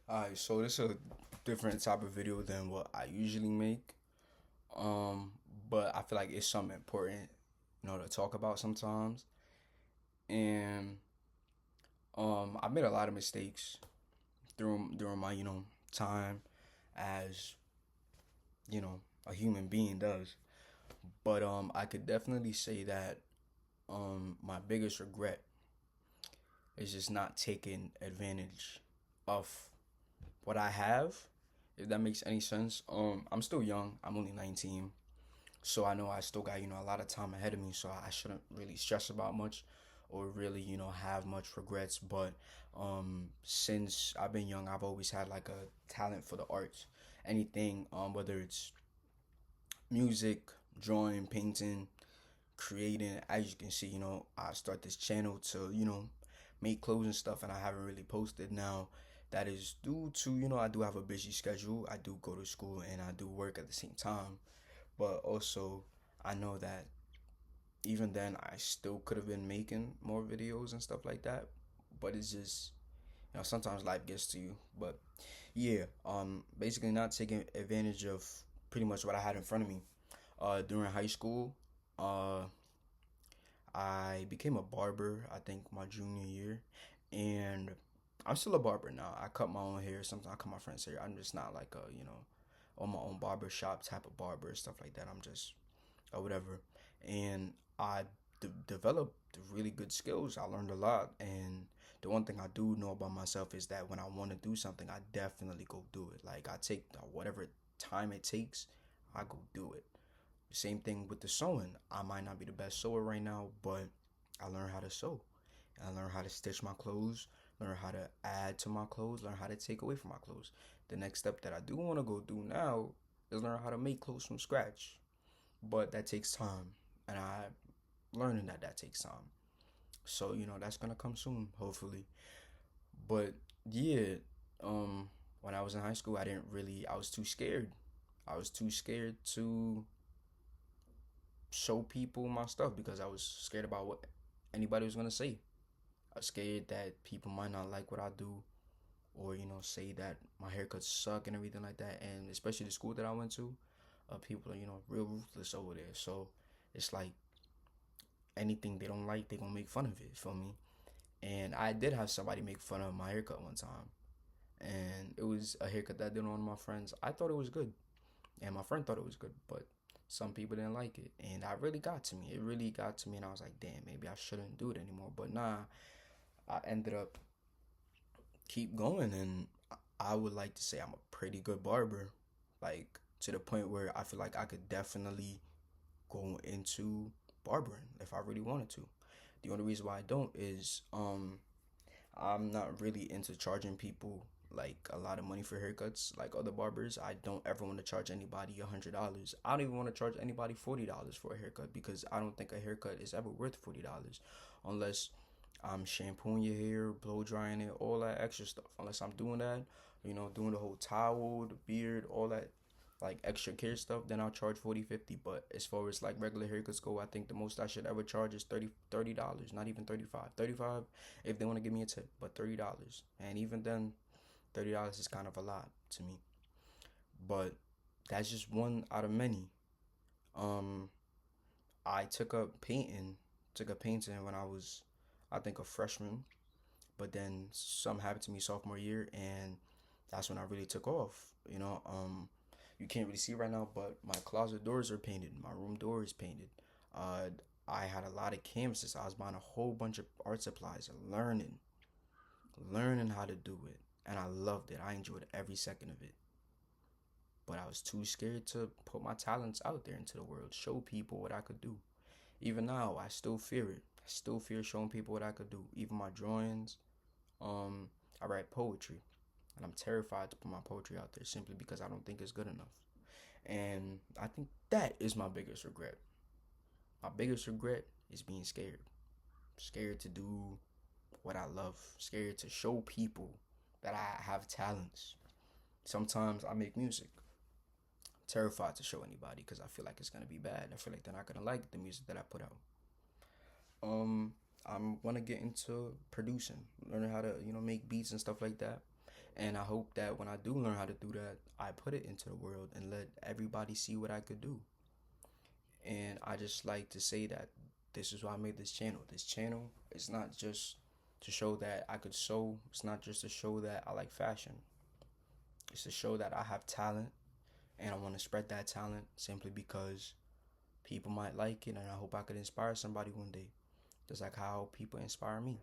Alright, so this is a different type of video than what I usually make. Um, but I feel like it's something important, to talk about sometimes. And I made a lot of mistakes during my, time as, a human being does. But I could definitely say that my biggest regret is just not taking advantage of what I have, if that makes any sense. I'm still young. I'm only 19. So I know I still got, a lot of time ahead of me, so I shouldn't really stress about much or really, have much regrets. But since I've been young, I've always had like a talent for the arts. Anything, whether it's music, drawing, painting, creating. As you can see, I start this channel to, make clothes and stuff, and I haven't really posted now. That is due to, I do have a busy schedule. I do go to school and I do work at the same time. But also, I know that even then, I still could have been making more videos and stuff like that. But it's just, sometimes life gets to you. But yeah, basically not taking advantage of pretty much what I had in front of me. During high school, uh, I became a barber, I think my junior year, and I'm still a barber now. I cut my own hair. Sometimes I cut my friend's hair. I'm just not like a, on my own barber shop type of barber, stuff like that. I'm just, or whatever. And I developed really good skills. I learned a lot. And the one thing I do know about myself is that when I want to do something, I definitely go do it. Like I take whatever time it takes, I go do it. Same thing with the sewing. I might not be the best sewer right now, but I learned how to sew. I learned how to stitch my clothes, learn how to add to my clothes, learn how to take away from my clothes. The next step that I do want to go do now is learn how to make clothes from scratch. But that takes time, and I'm learning that that takes time. So, that's gonna come soon, hopefully. But yeah, when I was in high school, I was too scared. I was too scared to show people my stuff because I was scared about what anybody was gonna say. I was scared that people might not like what I do, or say that my haircuts suck and everything like that. And especially the school that I went to, people are real ruthless over there. So it's like anything they don't like, they gonna make fun of it for me. And I did have somebody make fun of my haircut one time, and it was a haircut that I did on one of my friends. I thought it was good, and my friend thought it was good, but some people didn't like it, and that really got to me. It really got to me, and I was like, damn, maybe I shouldn't do it anymore. But nah, I ended up keep going, and I would like to say I'm a pretty good barber, like to the point where I feel like I could definitely go into barbering if I really wanted to. The only reason why I don't is I'm not really into charging people like a lot of money for haircuts like other barbers. I don't ever want to charge anybody $100. I don't even want to charge anybody $40 for a haircut because I don't think a haircut is ever worth $40 unless I'm shampooing your hair, blow drying it, all that extra stuff. Unless I'm doing that, doing the whole towel, the beard, all that like extra care stuff, then I'll charge 40, 50. But as far as like regular haircuts go, I think the most I should ever charge is $30, not even 35. 35 if they want to give me a tip, but $30. And even then, $30 is kind of a lot to me. But that's just one out of many. Um I took up painting when I was I think a freshman, but then something happened to me sophomore year, and that's when I really took off. You can't really see right now, but my closet doors are painted. My room door is painted. Uh, I had a lot of canvases. I was buying a whole bunch of art supplies and learning how to do it, and I loved it. I enjoyed every second of it. But I was too scared to put my talents out there into the world, show people what I could do. Even now, I still fear it. I still fear showing people what I could do. Even my drawings. I write poetry, and I'm terrified to put my poetry out there simply because I don't think it's good enough. And I think that is my biggest regret. My biggest regret is being scared. Scared to do what I love. Scared to show people that I have talents. Sometimes I make music. Terrified to show anybody because I feel like it's gonna be bad. I feel like they're not gonna like the music that I put out. Um, I'm wanna get into producing, learning how to make beats and stuff like that. And I hope that when I do learn how to do that, I put it into the world and let everybody see what I could do. And I just like to say that this is why I made this channel. This channel is not just to show that I could sew. It's not just to show that I like fashion. It's to show that I have talent and I want to spread that talent simply because people might like it, and I hope I could inspire somebody one day. Just like how people inspire me.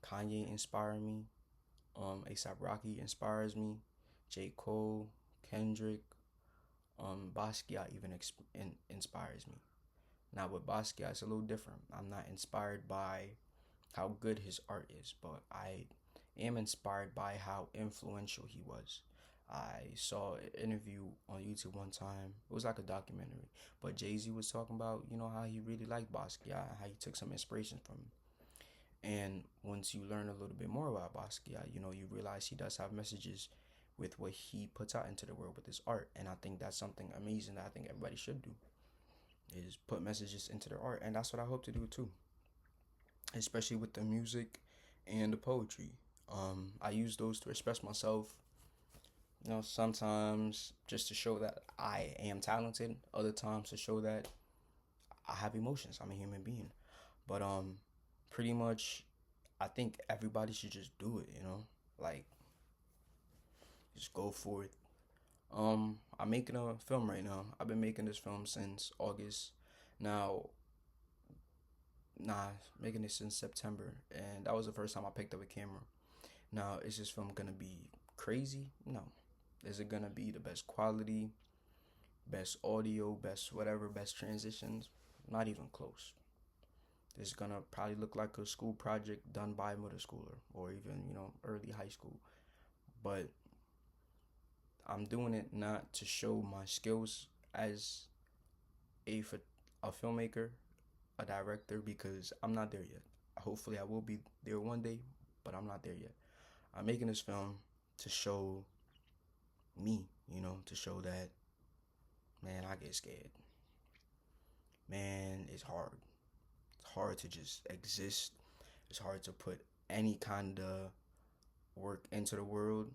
Kanye inspired me. ASAP Rocky inspires me. J. Cole, Kendrick, Basquiat even inspires me. Now with Basquiat, it's a little different. I'm not inspired by how good his art is, but I am inspired by how influential he was. I saw an interview on YouTube one time. It was like a documentary, but Jay-Z was talking about, how he really liked Basquiat, how he took some inspiration from him. And once you learn a little bit more about Basquiat, you realize he does have messages with what he puts out into the world with his art. And I think that's something amazing that I think everybody should do, is put messages into their art. And that's what I hope to do too, especially with the music and the poetry. I use those to express myself. Sometimes just to show that I am talented. Other times to show that I have emotions. I'm a human being. But pretty much, I think everybody should just do it. Like, just go for it. I'm making a film right now. I've been making this film since August. Now, making it since September, and that was the first time I picked up a camera. Now, is this film gonna be crazy? No. Is it gonna be the best quality, best audio, best whatever, best transitions? Not even close. It's gonna probably look like a school project done by a middle schooler or even, early high school. But I'm doing it not to show my skills as a filmmaker, a director, because I'm not there yet. Hopefully I will be there one day, but I'm not there yet. I'm making this film to show me, to show that, man, I get scared. Man, it's hard. It's hard to just exist. It's hard to put any kind of work into the world.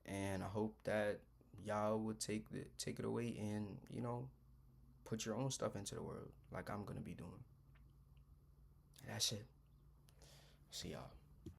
And I hope that y'all would take it away and, put your own stuff into the world like I'm gonna be doing. And that's it. See y'all.